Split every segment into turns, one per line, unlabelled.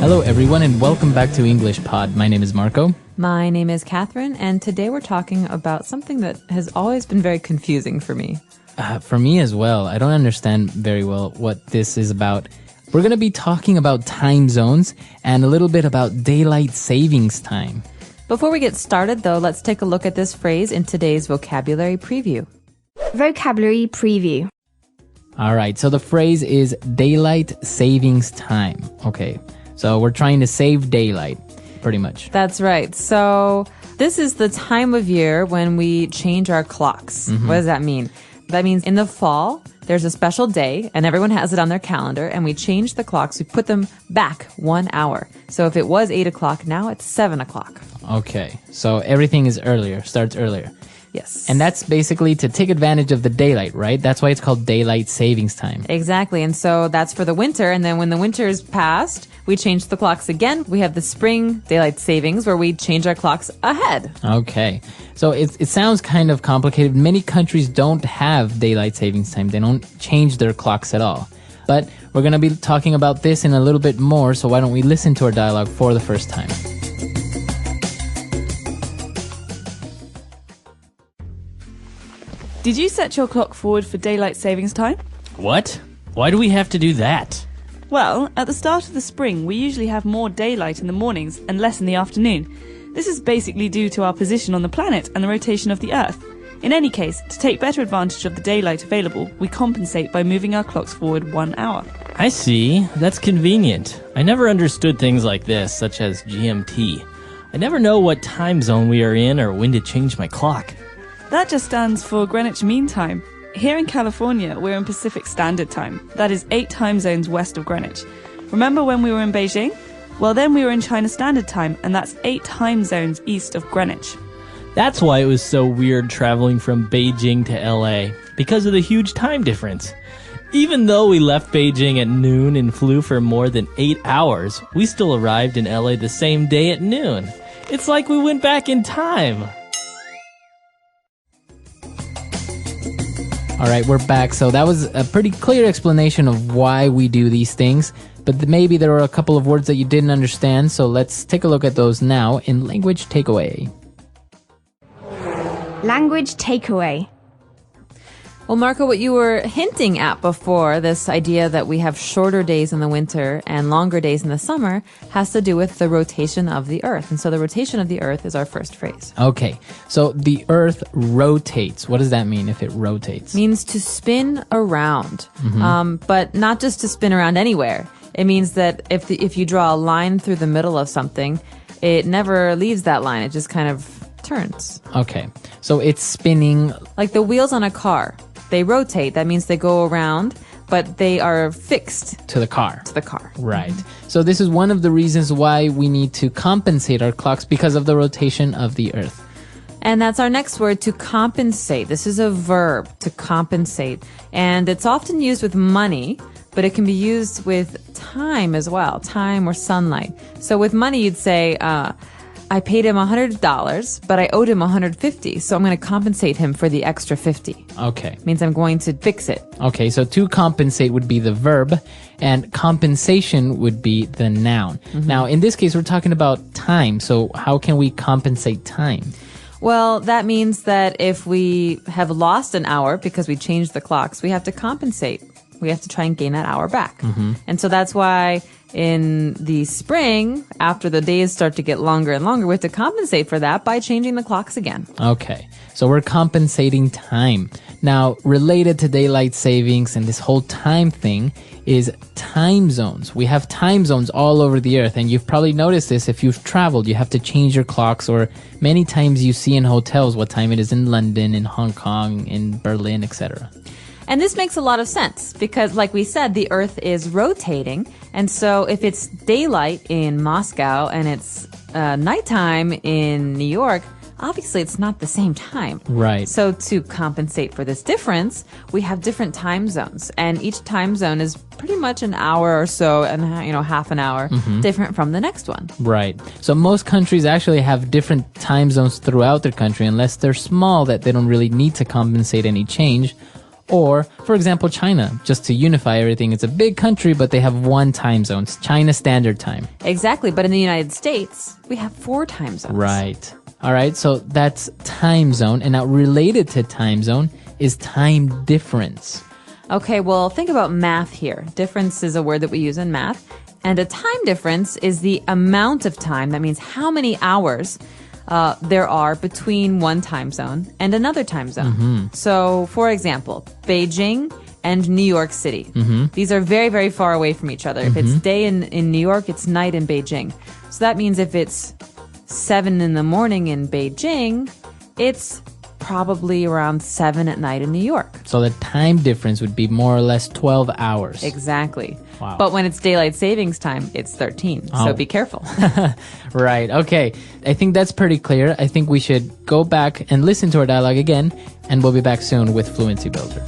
Hello, everyone, and welcome back to English Pod. My name is Marco.
My name is Catherine, and today we're talking about something that has always been very confusing for me.
For me as well. I don't understand very well what this is about. We're going to be talking about time zones and a little bit about daylight savings time.
Before we get started, though, let's take a look at this phrase in today's vocabulary preview.
Vocabulary preview.
All right, so the phrase is daylight savings time. Okay, so we're trying to save daylight, pretty much.
That's right. So this is the time of year when we change our clocks. What does that mean? That means in the fall, there's a special day, and everyone has it on their calendar, and we change the clocks. We put them back 1 hour. So if it was 8 o'clock, now it's 7 o'clock.
Okay, so everything is earlier, starts earlier.
Yes.
And that's basically to take advantage of the daylight, right? That's why it's called daylight savings time.
Exactly. And so that's for the winter. And then when the winter is past, we change the clocks again. We have the spring daylight savings where we change our clocks ahead.
Okay. So it sounds kind of complicated. Many countries don't have daylight savings time. They don't change their clocks at all. But we're going to be talking about this in a little bit more. So why don't we listen to our dialogue for the first time?
Did you set your clock forward for daylight savings time?
What? Why do we have to do that?
Well, at the start of the spring, we usually have more daylight in the mornings and less in the afternoon. This is basically due to our position on the planet and the rotation of the Earth. In any case, to take better advantage of the daylight available, we compensate by moving our clocks forward 1 hour.
I see. That's convenient. I never understood things like this, such as GMT. I never know what time zone we are in or when to change my clock.
That just stands for Greenwich Mean Time. Here in California, we're in Pacific Standard Time. That is 8 time zones west of Greenwich. Remember when we were in Beijing? Well, then we were in China Standard Time, and that's 8 time zones east of Greenwich.
That's why it was so weird traveling from Beijing to LA, because of the huge time difference. Even though we left Beijing at noon and flew for more than 8 hours, we still arrived in LA the same day at noon. It's like we went back in time.
All right, we're back. So that was a pretty clear explanation of why we do these things. But maybe there were a couple of words that you didn't understand. So let's take a look at those now in Language Takeaway.
Language takeaway.
Well, Marco, what you were hinting at before, this idea that we have shorter days in the winter and longer days in the summer, has to do with the rotation of the Earth. And so the rotation of the Earth is our first phrase.
Okay, so the Earth rotates. What does that mean if it rotates?
Means to spin around, but not just to spin around anywhere. It means that if you draw a line through the middle of something, it never leaves that line. It just kind of turns.
Okay, so it's spinning.
Like the wheels on a car. They rotate. That means they go around, but they are fixed
to the car.
to the car.
Right. So this is one of the reasons why we need to compensate our clocks because of the rotation of the Earth.
And that's our next word, to compensate. This is a verb, to compensate. And it's often used with money, but it can be used with time as well, time or sunlight. So with money, you'd say, I paid him $100, but I owed him $150, so I'm going to compensate him for the extra $50.
Okay.
Means I'm going to fix it.
Okay, so to compensate would be the verb, and compensation would be the noun. Now, in this case, we're talking about time, so how can we compensate time?
Well, that means that if we have lost an hour because we changed the clocks, we have to compensate. We have to try and gain that hour back. And so that's why in the spring, after the days start to get longer and longer, we have to compensate for that by changing the clocks again.
Okay, so we're compensating time. Now, related to daylight savings and this whole time thing is time zones. We have time zones all over the Earth, and you've probably noticed this if you've traveled. You have to change your clocks, or many times you see in hotels what time it is in London, in Hong Kong, in Berlin, etc.
And this makes a lot of sense because, like we said, the Earth is rotating. And so if it's daylight in Moscow and it's nighttime in New York, obviously it's not the same time.
Right.
So to compensate for this difference, we have different time zones. And each time zone is pretty much an hour or so, and half an hour different from the next one.
Right. So most countries actually have different time zones throughout their country, unless they're small that they don't really need to compensate any change. Or, for example, China, just to unify everything. It's a big country, but they have one time zone. It's China Standard Time.
Exactly. But in the United States, we have 4 time zones.
Right. All right. So that's time zone. And now related to time zone is time difference.
Okay, well, think about math here. Difference is a word that we use in math. And a time difference is the amount of time. That means how many hours there are between one time zone and another time zone. So, for example, Beijing and New York City. These are very, very far away from each other. If it's day in New York, it's night in Beijing. So that means if it's 7 in the morning in Beijing, it's probably around 7 at night in New York.
So the time difference would be more or less 12 hours.
Exactly.
Wow.
But when it's daylight savings time, it's 13. So be careful.
Right. Okay. I think that's pretty clear. I think we should go back and listen to our dialogue again, and we'll be back soon with Fluency Builder.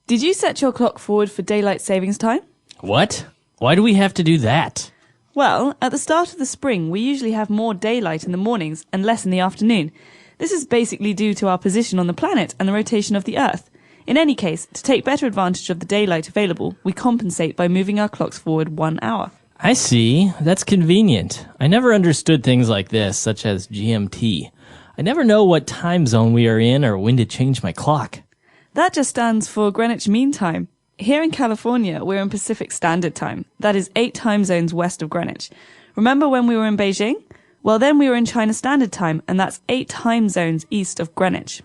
Did you set your clock forward for daylight savings time?
What? Why do we have to do that?
Well, at the start of the spring, we usually have more daylight in the mornings and less in the afternoon. This is basically due to our position on the planet and the rotation of the Earth. In any case, to take better advantage of the daylight available, we compensate by moving our clocks forward 1 hour.
I see. That's convenient. I never understood things like this, such as GMT. I never know what time zone we are in or when to change my clock.
That just stands for Greenwich Mean Time. Here in California, we're in Pacific Standard Time. That is 8 time zones west of Greenwich. Remember when we were in Beijing? Well, then we were in China Standard Time, and that's 8 time zones east of Greenwich.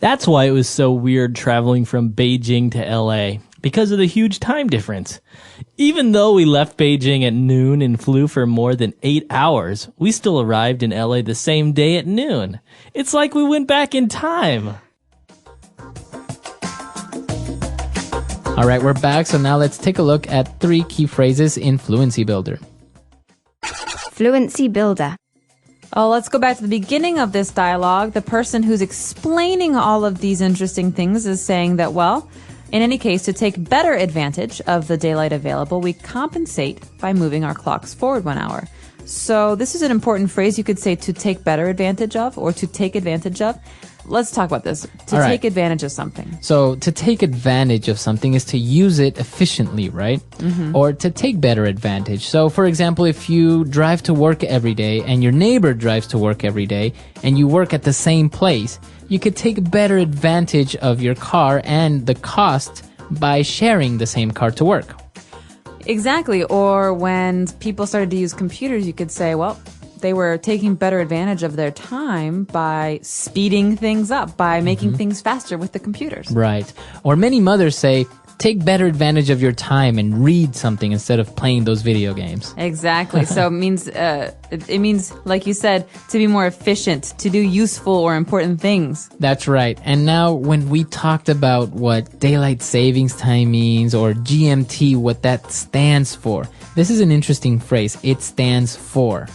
That's why it was so weird traveling from Beijing to LA, because of the huge time difference. Even though we left Beijing at noon and flew for more than 8 hours, we still arrived in LA the same day at noon. It's like we went back in time.
All right, we're back. So now let's take a look at 3 key phrases in Fluency Builder.
Fluency Builder.
Oh, let's go back to the beginning of this dialogue. The person who's explaining all of these interesting things is saying that, well, in any case, to take better advantage of the daylight available, we compensate by moving our clocks forward 1 hour. So this is an important phrase. You could say to take better advantage of or to take advantage of. Let's talk about this. To
All right.
take advantage of something.
So to take advantage of something is to use it efficiently, right? Or to take better advantage. So for example, if you drive to work every day and your neighbor drives to work every day and you work at the same place, you could take better advantage of your car and the cost by sharing the same car to work.
Exactly. Or when people started to use computers, you could say, well, they were taking better advantage of their time by speeding things up, by making things faster with the computers.
Right. Or many mothers say, take better advantage of your time and read something instead of playing those video games.
Exactly. So it means, like you said, to be more efficient, to do useful or important things.
That's right. And now when we talked about what daylight savings time means or GMT, what that stands for, this is an interesting phrase. It stands for.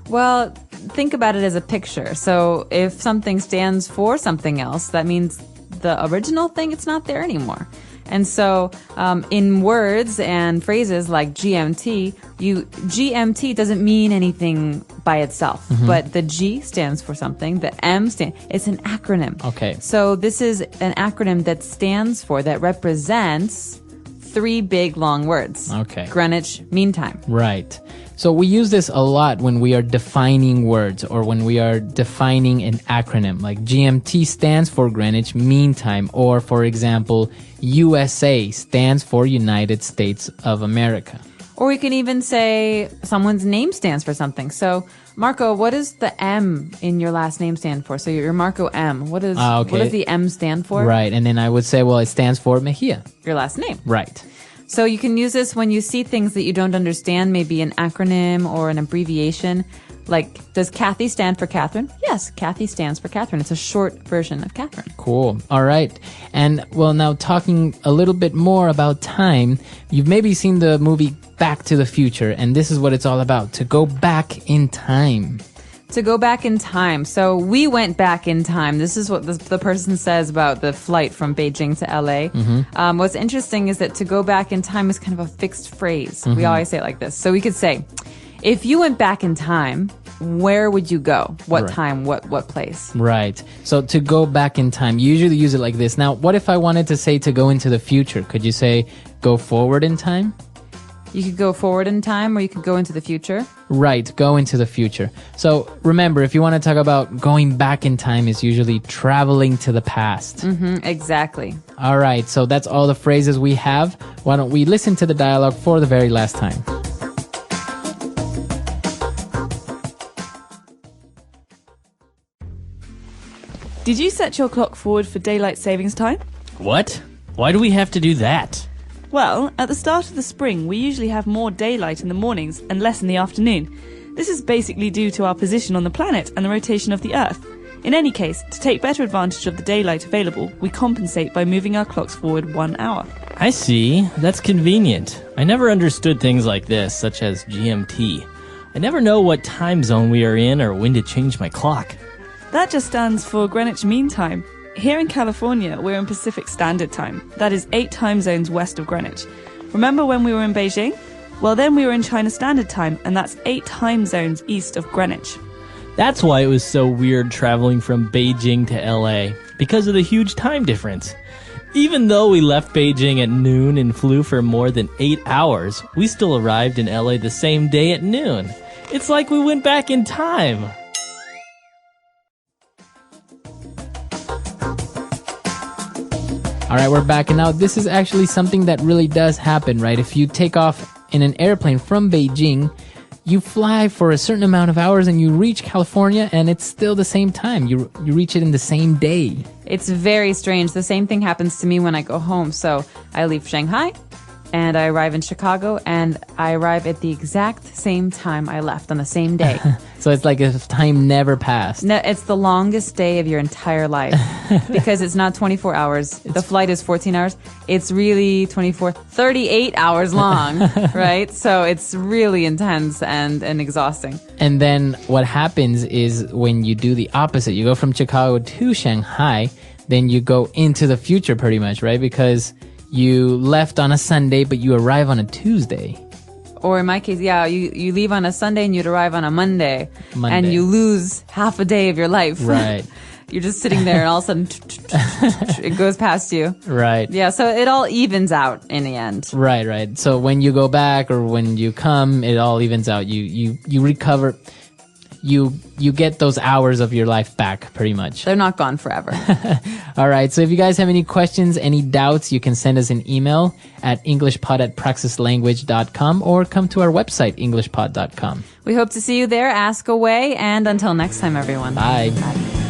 Well, think about it as a picture. So if something stands for something else, that means the original thing, it's not there anymore. And so in words and phrases like GMT, GMT doesn't mean anything by itself, but the G stands for something, the M it's an acronym.
Okay.
So this is an acronym that stands for, that represents 3 big long words.
Okay.
Greenwich Mean Time.
Right. So we use this a lot when we are defining words or when we are defining an acronym. Like GMT stands for Greenwich Mean Time, or for example, USA stands for United States of America.
Or we can even say someone's name stands for something. So, Marco, what does the M in your last name stand for? So you're Marco M. What does the M stand for?
Right. And then I would say, well, it stands for Mejia.
Your last name.
Right.
So you can use this when you see things that you don't understand, maybe an acronym or an abbreviation. Like, does Kathy stand for Catherine? Yes, Kathy stands for Catherine. It's a short version of Catherine.
Cool. All right. And well, now talking a little bit more about time, you've maybe seen the movie Back to the Future, and this is what it's all about, to go back in time.
To go back in time. So we went back in time. This is what the person says about the flight from Beijing to LA. What's interesting is that to go back in time is kind of a fixed phrase. We always say it like this. So we could say, if you went back in time, where would you go? What
Right.
time? What place?
Right. So to go back in time, you usually use it like this. Now, what if I wanted to say to go into the future? Could you say go forward in time?
You could go forward in time, or you could go into the future.
Right, go into the future. So remember, if you want to talk about going back in time, is usually traveling to the past.
Exactly.
All right, so that's all the phrases we have. Why don't we listen to the dialogue for the very last time?
Did you set your clock forward for daylight savings time?
What? Why do we have to do that?
Well, at the start of the spring, we usually have more daylight in the mornings and less in the afternoon. This is basically due to our position on the planet and the rotation of the Earth. In any case, to take better advantage of the daylight available, we compensate by moving our clocks forward 1 hour.
I see. That's convenient. I never understood things like this, such as GMT. I never know what time zone we are in or when to change my clock.
That just stands for Greenwich Mean Time. Here in California, we're in Pacific Standard Time. That is 8 time zones west of Greenwich. Remember when we were in Beijing? Well, then we were in China Standard Time, and that's 8 time zones east of Greenwich.
That's why it was so weird traveling from Beijing to LA, because of the huge time difference. Even though we left Beijing at noon and flew for more than 8 hours, we still arrived in LA the same day at noon. It's like we went back in time.
All right, we're back. And now this is actually something that really does happen, right? If you take off in an airplane from Beijing, you fly for a certain amount of hours and you reach California and it's still the same time. You reach it in the same day.
It's very strange. The same thing happens to me when I go home. So I leave Shanghai and I arrive in Chicago and I arrive at the exact same time I left on the same day.
So it's like if time never passed.
No, it's the longest day of your entire life because it's not 24 hours. The flight is 14 hours. It's really 38 hours long, right? So it's really intense and exhausting.
And then what happens is when you do the opposite, you go from Chicago to Shanghai, then you go into the future pretty much, right? Because you left on a Sunday, but you arrive on a Tuesday.
Or in my case, yeah, you leave on a Sunday and you'd arrive on a Monday.
Monday.
And you lose half a day of your life.
Right.
You're just sitting there and all of a sudden it goes past you.
Right.
Yeah, so it all evens out in the end.
Right, right. So when you go back or when you come, it all evens out. You recover. You get those hours of your life back pretty much.
They're not gone forever.
All right. So if you guys have any questions, any doubts, you can send us an email at englishpod@praxislanguage.com or come to our website, englishpod.com.
We hope to see you there. Ask away. And until next time, everyone.
Bye.
Bye.